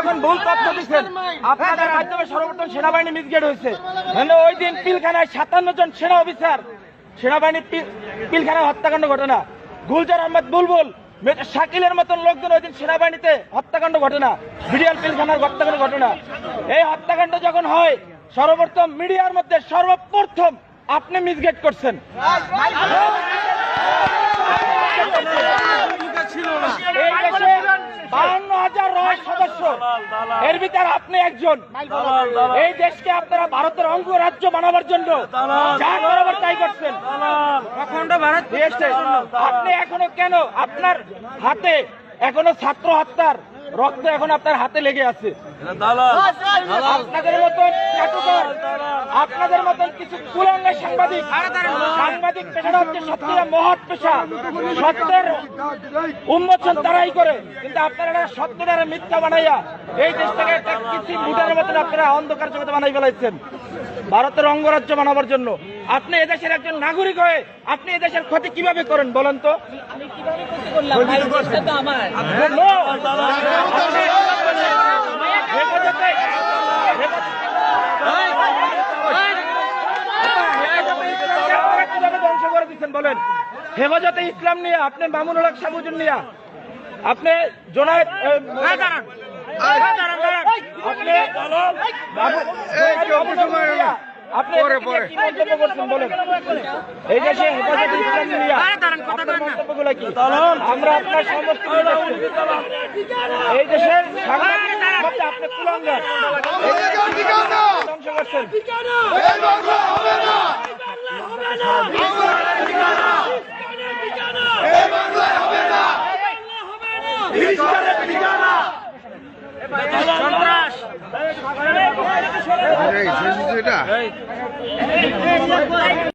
যখন ভুল তথ্য দিচ্ছেন আপনাদের মাধ্যমে সর্বপ্রথম সেনাবাহিনী মিসগেট হয়েছে। ওই দিন পিলখানায় 57 জন সেনা অফিসার সেনাবাহিনী পিলখানায় হত্যাকাণ্ড ঘটনা, গুলজার আহমেদ বুলবুল শাকিলের মতন লোকজন ওই দিন সেনাবাহিনীতে হত্যাকাণ্ড ঘটনা, বিডিআর পিলখানার হত্যাকাণ্ড ঘটনা। এই হত্যাকাণ্ড যখন হয় সর্বপ্রথম মিডিয়ার মধ্যে সর্বপ্রথম আপনি মিসগেট করছেন। এই দেশে 52,000 রয় সদস্য, এর ভিতরে আপনি একজন। এই দেশকে আপনারা ভারতের অঙ্গরাজ্য বানাবার জন্য যা বরাবর তাই করছেন। আপনি এখনো কেন আপনার হাতে এখনো ছাত্র হত্যার রক্ত এখন আপনার হাতে লেগে আছে? আপনাদের মতন আপনাদের মতন কিছু কুলাঙ্গা সাংবাদিক পেশাটা হচ্ছে সত্যিটা মহৎ পেশা, সত্যের উন্মোচন তারাই করে, কিন্তু আপনারা সত্যটারে মিথ্যা বানাইয়া এই দেশটাকে একটা কিছু মুটার মতন আপনারা অন্ধকার জগতে বানাই ফেলাইছেন ভারতের অঙ্গরাজ্য বানাবার জন্য। আপনি এদেশের একজন নাগরিক হয়ে আপনি এদেশের ক্ষতি কিভাবে করেন বলেন তো? ধ্বংস করে দিচ্ছেন বলেন? হেফাজতে ইসলাম নিয়ে আপনি মামুনুল হক সাবুজুর নিয়ে আপনি জোনায়েদ আপনি কি মন্তব্য করছেন বলেন? এই দেশে হেফাজতে ইসলাম নিয়ে মন্তব্যগুলো কি? আমরা আপনার সমস্ত এই দেশের আপনি কুলাঙ্গার ধ্বংস করছেন। সন্ত্রাস